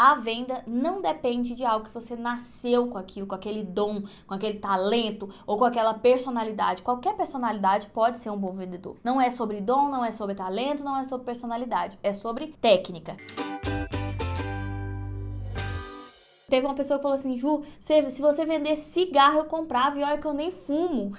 a venda não depende de algo que você nasceu com aquilo, com aquele dom, com aquele talento ou com aquela personalidade. Qualquer personalidade pode ser um bom vendedor. Não é sobre dom, não é sobre talento, não é sobre personalidade, é sobre técnica. Teve uma pessoa que falou assim: Ju, se você vender cigarro eu comprava, e olha que eu nem fumo.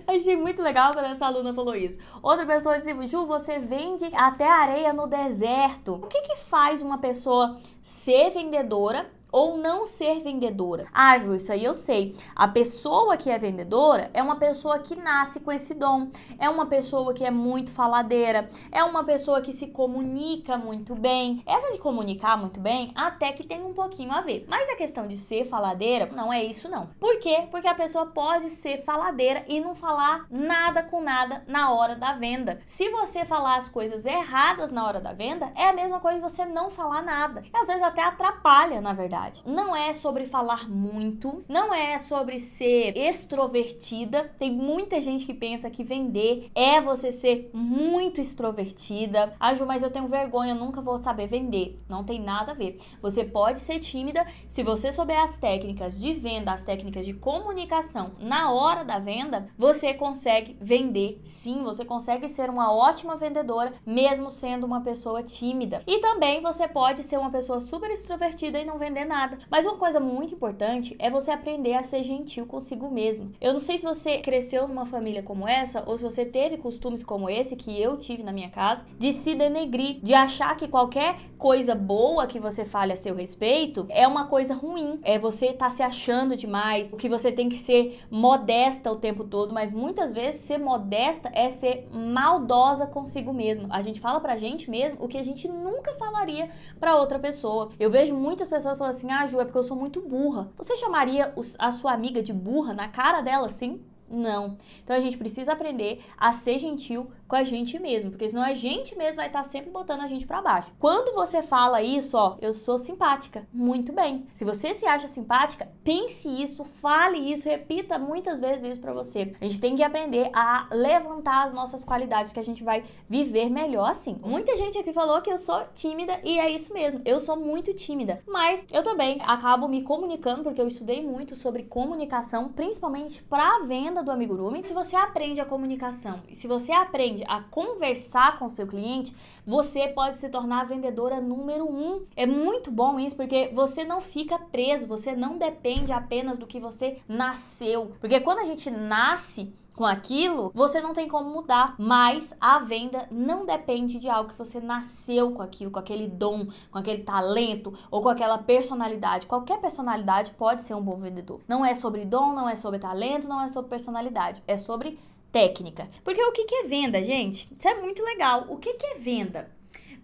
Achei muito legal quando essa aluna falou isso. Outra pessoa disse: Ju, você vende até areia no deserto. O que faz uma pessoa ser vendedora ou não ser vendedora? Ah, Ju, isso aí eu sei. A pessoa que é vendedora é uma pessoa que nasce com esse dom, é uma pessoa que é muito faladeira, é uma pessoa que se comunica muito bem. Essa de comunicar muito bem até que tem um pouquinho a ver, mas a questão de ser faladeira não é isso não. Por quê? Porque a pessoa pode ser faladeira e não falar nada com nada na hora da venda. Se você falar as coisas erradas na hora da venda, é a mesma coisa de você não falar nada. E às vezes até atrapalha, na verdade. Não é sobre falar muito, não é sobre ser extrovertida. Tem muita gente que pensa que vender é você ser muito extrovertida. Ah, Ju, mas eu tenho vergonha, eu nunca vou saber vender. Não tem nada a ver. Você pode ser tímida se você souber as técnicas de venda, as técnicas de comunicação na hora da venda, você consegue vender sim, você consegue ser uma ótima vendedora mesmo sendo uma pessoa tímida. E também você pode ser uma pessoa super extrovertida e não vender nada. Mas uma coisa muito importante é você aprender a ser gentil consigo mesmo. Eu não sei se você cresceu numa família como essa ou se você teve costumes como esse que eu tive na minha casa, de se denegrir, de achar que qualquer coisa boa que você fale a seu respeito é uma coisa ruim, é você tá se achando demais, que você tem que ser modesta o tempo todo, mas muitas vezes ser modesta é ser maldosa consigo mesmo. A gente fala pra gente mesmo o que a gente nunca falaria pra outra pessoa. Eu vejo muitas pessoas falando assim: ah, Ju, é porque eu sou muito burra. Você chamaria a sua amiga de burra na cara dela assim? Não. Então a gente precisa aprender a ser gentil com a gente mesmo, porque senão a gente mesmo vai estar sempre botando a gente pra baixo. Quando você fala isso, ó, eu sou simpática, muito bem. Se você se acha simpática, pense isso, fale isso, repita muitas vezes isso pra você. A gente tem que aprender a levantar as nossas qualidades, que a gente vai viver melhor assim. Muita gente aqui falou que eu sou tímida e é isso mesmo, eu sou muito tímida, mas eu também acabo me comunicando porque eu estudei muito sobre comunicação, principalmente pra venda do amigurumi. Se você aprende a comunicação e se você aprende a conversar com o seu cliente, você pode se tornar a vendedora número 1. É muito bom isso, porque você não fica preso, você não depende apenas do que você nasceu. Porque quando a gente nasce com aquilo, você não tem como mudar, mas a venda não depende de algo que você nasceu com aquilo, com aquele dom, com aquele talento ou com aquela personalidade. Qualquer personalidade pode ser um bom vendedor. Não é sobre dom, não é sobre talento, não é sobre personalidade, é sobre técnica. Porque o que é venda, gente? Isso é muito legal. O que é venda?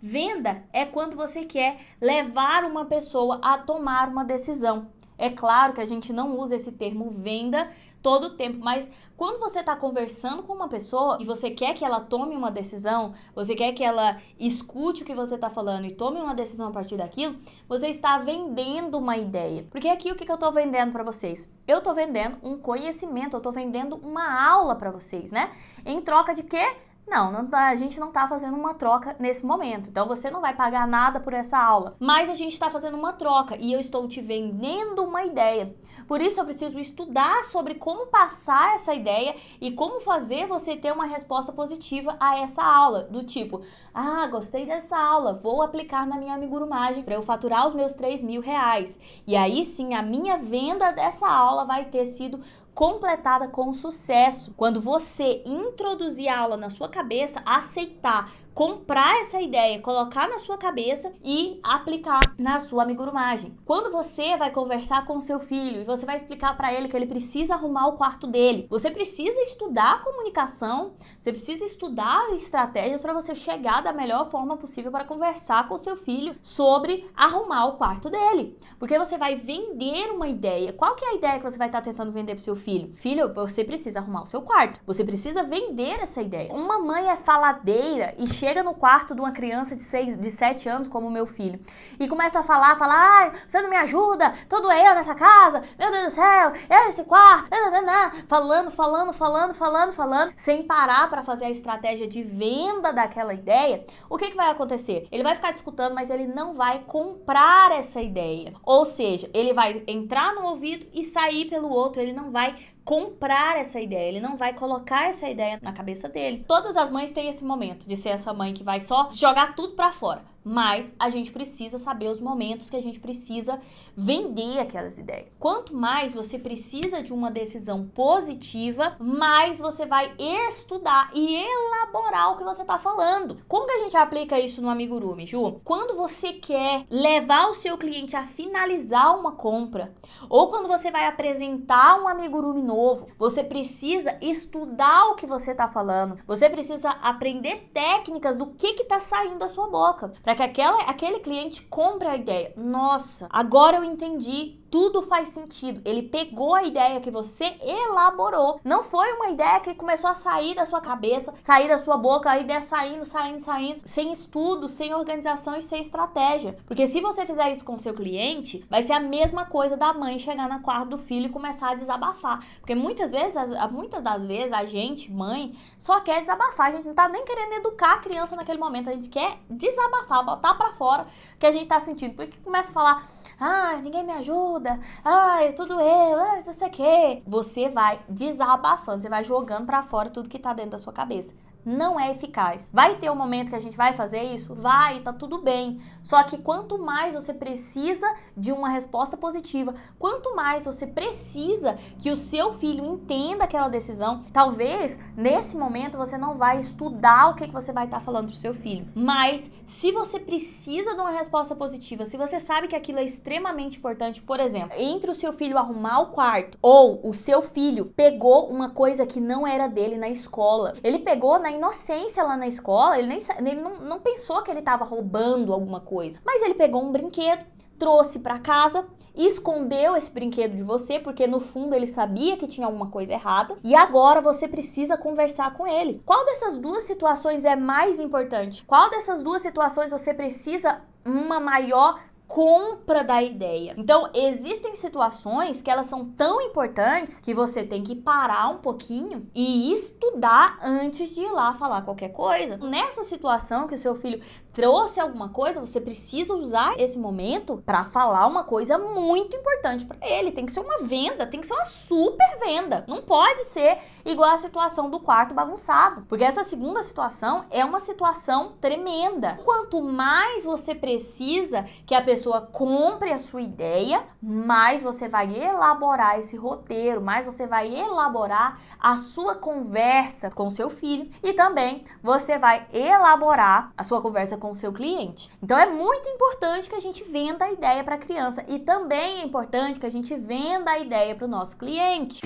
Venda é quando você quer levar uma pessoa a tomar uma decisão. É claro que a gente não usa esse termo venda todo o tempo, mas quando você está conversando com uma pessoa e você quer que ela tome uma decisão, você quer que ela escute o que você está falando e tome uma decisão a partir daquilo, você está vendendo uma ideia. Porque aqui o que eu estou vendendo para vocês? Eu estou vendendo um conhecimento, eu estou vendendo uma aula para vocês, né? Em troca de quê? Não, a gente não tá fazendo uma troca nesse momento, então você não vai pagar nada por essa aula, mas a gente está fazendo uma troca e eu estou te vendendo uma ideia. Por isso eu preciso estudar sobre como passar essa ideia e como fazer você ter uma resposta positiva a essa aula, do tipo: ah, gostei dessa aula, vou aplicar na minha amigurumagem para eu faturar os meus R$3.000. E aí sim, a minha venda dessa aula vai ter sido completada com sucesso. Quando você introduzir a aula na sua cabeça, aceitar, comprar essa ideia, colocar na sua cabeça e aplicar na sua amigurumagem. Quando você vai conversar com o seu filho e você vai explicar para ele que ele precisa arrumar o quarto dele, você precisa estudar a comunicação, você precisa estudar estratégias para você chegar da melhor forma possível para conversar com o seu filho sobre arrumar o quarto dele. Porque você vai vender uma ideia. Qual que é a ideia que você vai estar tentando vender pro seu filho? Filho, você precisa arrumar o seu quarto. Você precisa vender essa ideia. Uma mãe é faladeira e chega no quarto de uma criança de 7 anos, como o meu filho, e começa a falar, ai, você não me ajuda, todo eu nessa casa, meu Deus do céu, esse quarto, falando, sem parar para fazer a estratégia de venda daquela ideia, o que vai acontecer? Ele vai ficar te escutando, mas ele não vai comprar essa ideia. Ou seja, ele vai entrar no ouvido e sair pelo outro, ele não vai comprar essa ideia, ele não vai colocar essa ideia na cabeça dele. Todas as mães têm esse momento de ser essa mãe que vai só jogar tudo pra fora, mas a gente precisa saber os momentos que a gente precisa vender aquelas ideias. Quanto mais você precisa de uma decisão positiva, mais você vai estudar e elaborar o que você tá falando. Como que a gente aplica isso no amigurumi, Ju? Quando você quer levar o seu cliente a finalizar uma compra, ou quando você vai apresentar um amigurumi novo, você precisa estudar o que você tá falando, você precisa aprender técnicas do que tá saindo da sua boca, para que aquele cliente compre a ideia. Nossa, agora eu entendi. Tudo faz sentido. Ele pegou a ideia que você elaborou. Não foi uma ideia que começou a sair da sua cabeça, sair da sua boca, a ideia saindo, sem estudo, sem organização e sem estratégia. Porque se você fizer isso com seu cliente, vai ser a mesma coisa da mãe chegar na quarto do filho e começar a desabafar. Porque muitas das vezes, a gente, mãe, só quer desabafar. A gente não tá nem querendo educar a criança naquele momento. A gente quer desabafar, botar pra fora o que a gente tá sentindo. Porque começa a falar, ninguém me ajuda, tudo eu, não sei o quê. Você vai desabafando, você vai jogando pra fora tudo que tá dentro da sua cabeça. Não é eficaz. Vai ter um momento que a gente vai fazer isso? Vai, tá tudo bem. Só que quanto mais você precisa de uma resposta positiva, quanto mais você precisa que o seu filho entenda aquela decisão, talvez nesse momento você não vai estudar o que você vai estar falando pro seu filho. Mas se você precisa de uma resposta positiva, se você sabe que aquilo é extremamente importante, por exemplo, entre o seu filho arrumar o quarto ou o seu filho pegou uma coisa que não era dele na escola, ele pegou na inocência lá na escola, ele não pensou que ele estava roubando alguma coisa, mas ele pegou um brinquedo, trouxe para casa, escondeu esse brinquedo de você, porque no fundo ele sabia que tinha alguma coisa errada, e agora você precisa conversar com ele. Qual dessas duas situações é mais importante? Qual dessas duas situações você precisa uma maior compra da ideia? Então, existem situações que elas são tão importantes que você tem que parar um pouquinho e estudar antes de ir lá falar qualquer coisa. Nessa situação que o seu filho trouxe alguma coisa, você precisa usar esse momento para falar uma coisa muito importante para ele. Tem que ser uma venda, tem que ser uma super venda. Não pode ser igual a situação do quarto bagunçado, porque essa segunda situação é uma situação tremenda. Quanto mais você precisa que a pessoa compre a sua ideia, mais você vai elaborar esse roteiro, mais você vai elaborar a sua conversa com o seu filho e também você vai elaborar a sua conversa com o seu cliente. Então é muito importante que a gente venda a ideia para a criança e também é importante que a gente venda a ideia para o nosso cliente.